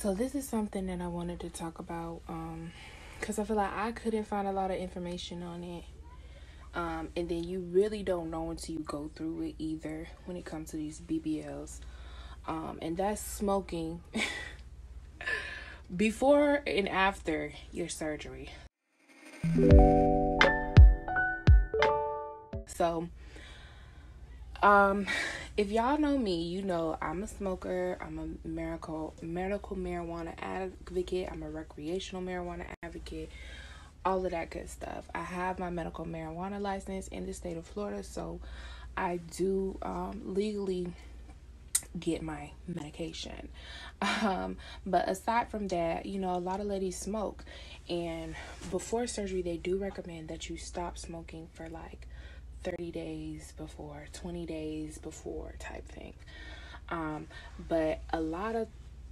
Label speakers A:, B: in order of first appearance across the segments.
A: So this is something that I wanted to talk about because I feel like I couldn't find a lot of information on it. And then you really don't know until you go through it either when it comes to these BBLs. And that's smoking before and after your surgery. So, if y'all know me, you know I'm a smoker. I'm a medical marijuana advocate. I'm a recreational marijuana advocate. All of that good stuff. I have my medical marijuana license in the state of Florida, so I do legally get my medication. But aside from that, you know, a lot of ladies smoke, and before surgery they do recommend that you stop smoking for like 30 days before, 20 days before type thing. But a lot of,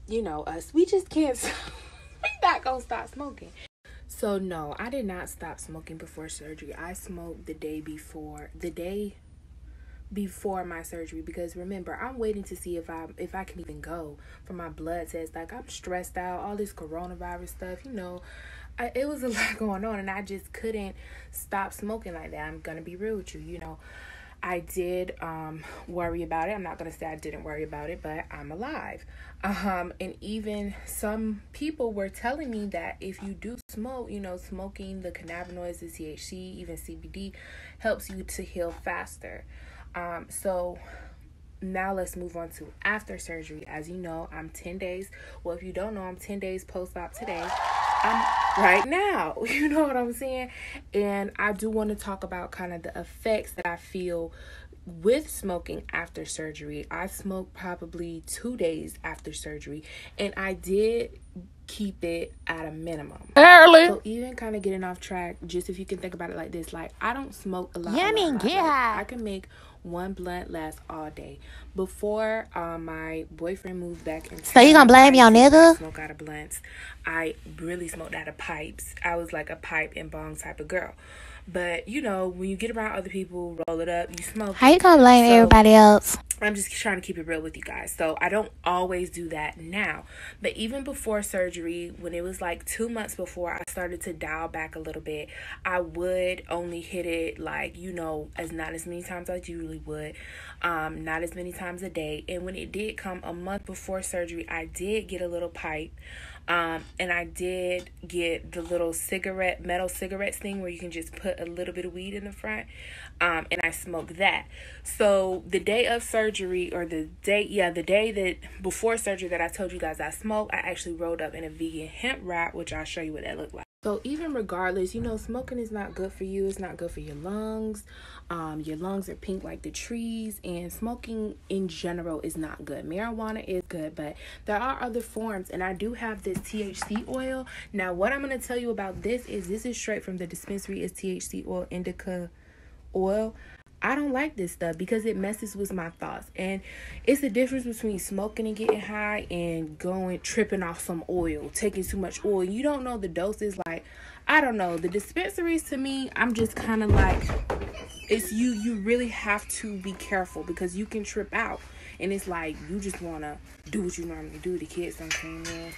A: you know, us, we just can't we're not gonna stop smoking. So no, I did not stop smoking before surgery. I smoked the day before my surgery, because remember, I'm waiting to see if I can even go for my blood test. Like, I'm stressed out, all this coronavirus stuff, you know. It was a lot going on, and I just couldn't stop smoking like that. I'm gonna be real with you, you know. I did worry about it. I'm not gonna say I didn't worry about it, but I'm alive. And even some people were telling me that if you do smoke, you know, smoking, the cannabinoids, the THC, even CBD, helps you to heal faster. So now let's move on to after surgery. As you know, I'm 10 days. Well, if you don't know, I'm 10 days post-op today. Right now, you know what I'm saying? And I do want to talk about kind of the effects that I feel with smoking after surgery. I smoked probably 2 days after surgery, and I did keep it at a minimum. Early. So even kind of getting off track, just if you can think about it like this, like, I don't smoke a lot. I can make one blunt last all day. Before my boyfriend moved back in town, so you gonna blame your nigga? I smoke out of blunts. I really smoked out of pipes. I was like a pipe and bong type of girl. But, you know, when you get around other people, roll it up, you smoke. How you gonna blame everybody else? I'm just trying to keep it real with you guys. So I don't always do that now. But even before surgery, when it was like 2 months before I started to dial back a little bit, I would only hit it like, you know, not as many times as I usually would. Not as many times a day. And when it did come a month before surgery, I did get a little pipe. And I did get the little metal cigarettes thing where you can just put a little bit of weed in the front. And I smoked that. So the day of surgery, or the day that before surgery that I told you guys I smoked, I actually rolled up in a vegan hemp wrap, which I'll show you what that looked like. So even regardless, you know, smoking is not good for you. It's not good for your lungs. Your lungs are pink like the trees, and smoking in general is not good. Marijuana is good, but there are other forms, and I do have this THC oil. Now, what I'm going to tell you about this is straight from the dispensary. Is THC oil, indica oil. I don't like this stuff because it messes with my thoughts. And it's the difference between smoking and getting high and tripping off some oil, taking too much oil. You don't know the doses. Like, I don't know. The dispensaries, to me, I'm just kind of like, it's you really have to be careful because you can trip out. And it's like, you just want to do what you normally do. The kids don't came in.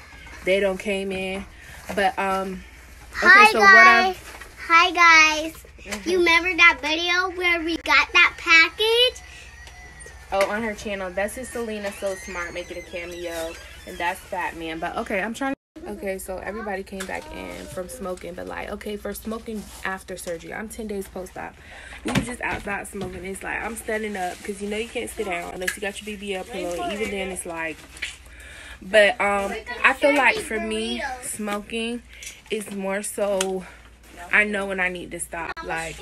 A: They don't came in. But,
B: Hi, guys. You remember that video where we got that package?
A: Oh, on her channel. That's just Selena So Smart making a cameo. And that's Batman. But, okay, Okay, so everybody came back in from smoking. But, like, okay, for smoking after surgery, I'm 10 days post-op. We were just outside smoking. It's like, I'm standing up because, you know, you can't sit down unless you got your BBL pillow. Even then, it's like... But, I feel like for me, smoking is more so... I know when I need to stop. Like,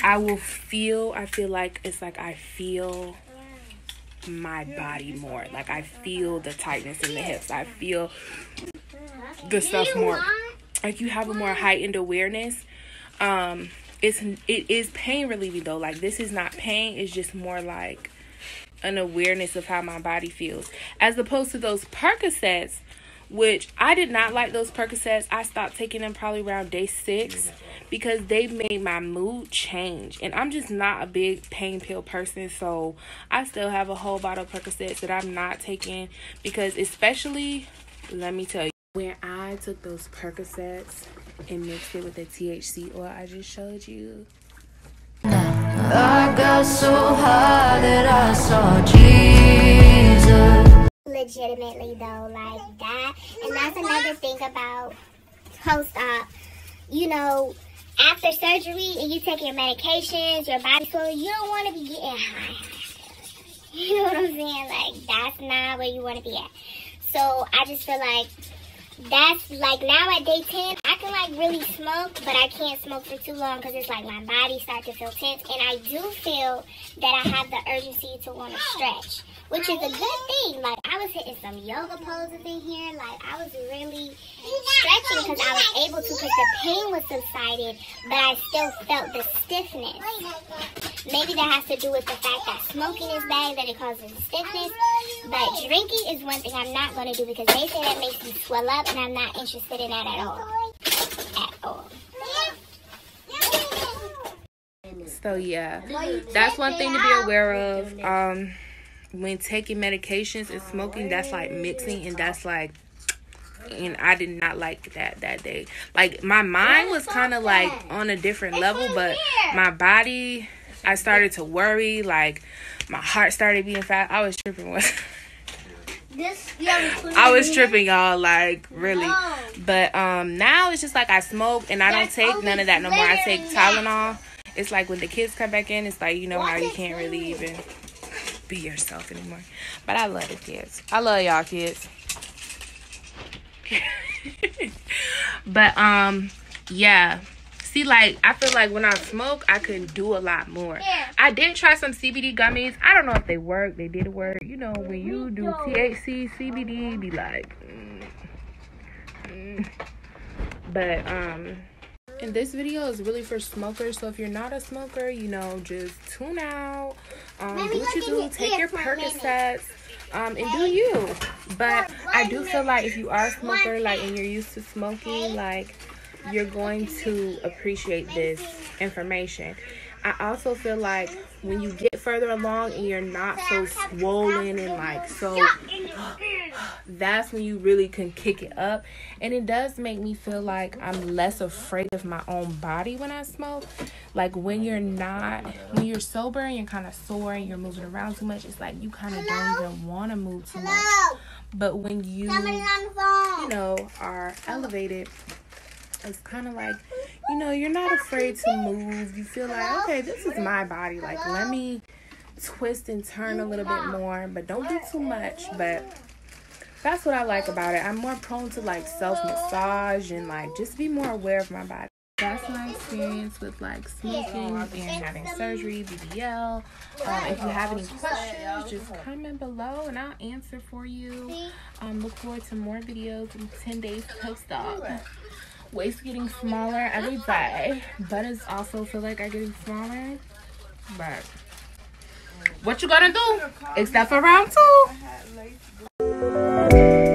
A: I feel like it's like I feel my body more. Like, I feel the tightness in the hips. I feel the stuff more. Like, you have a more heightened awareness. It is pain relieving though. Like, this is not pain. It's just more like an awareness of how my body feels. As opposed to those Percocets, which I did not like those Percocets. I stopped taking them probably around day 6 because they made my mood change. And I'm just not a big pain pill person. So I still have a whole bottle of Percocets that I'm not taking because especially let me tell you, when I took those Percocets and mixed it with the THC oil I just showed you, I got so high that I saw Jesus.
B: Legitimately though, like that. And that's another thing about post-op. You know, after surgery and you take your medications, your body fluid, you don't want to be getting high. You know what I'm saying? Like, that's not where you want to be at. So I just feel like that's like now at day 10, I can like really smoke, but I can't smoke for too long because it's like my body starts to feel tense. And I do feel that I have the urgency to want to stretch, which is a good thing. Like, I was hitting some yoga poses in here. Like, I was really stretching because I was able to, because the pain was subsided, but I still felt the stiffness. Maybe that has to do with the fact that smoking is bad, that it causes stiffness. But drinking is one thing I'm not going to do because they say that makes me swell up, and I'm not interested in that at all. At all.
A: So yeah, that's one thing to be aware of. When taking medications and smoking, that's like mixing, and that's like, and I did not like that day. Like, my mind was kind of like on a different level, but my body, I started to worry. Like, my heart started beating fast. I was tripping. I was tripping, y'all, like, really. But now it's just like I smoke and I don't take none of that no more. I take Tylenol. It's like when the kids come back in, it's like, you know how you can't really even be yourself anymore. But I love the kids. I love y'all kids. But yeah. See, like, I feel like when I smoke, I could do a lot more. I did try some CBD gummies. I don't know if they work. They did work. You know, when you do THC, CBD, be like, But, and this video is really for smokers. So if you're not a smoker, you know, just tune out. Do what you do. Take your Percocets. And do you. But I do feel like if you are a smoker, like, and you're used to smoking, like, you're going to appreciate this information. I also feel like when you get further along and you're not so swollen and like so, that's when you really can kick it up. And it does make me feel like I'm less afraid of my own body when I smoke. Like, when you're sober and you're kind of sore and you're moving around too much, it's like you kind of don't even want to move too much. But when you know, are elevated, it's kind of like, you know, you're not afraid to move. You feel like, okay, this is my body. Like, let me twist and turn a little bit more, but don't do too much. But that's what I like about it. I'm more prone to, like, self-massage and, like, just be more aware of my body. That's my experience with, like, smoking and having surgery, BBL. If you have any questions, just comment below and I'll answer for you. Look forward to more videos in 10 days post-op. Waist getting smaller every day. Buttons also feel like are getting smaller. But what you gonna do? Except for round 2.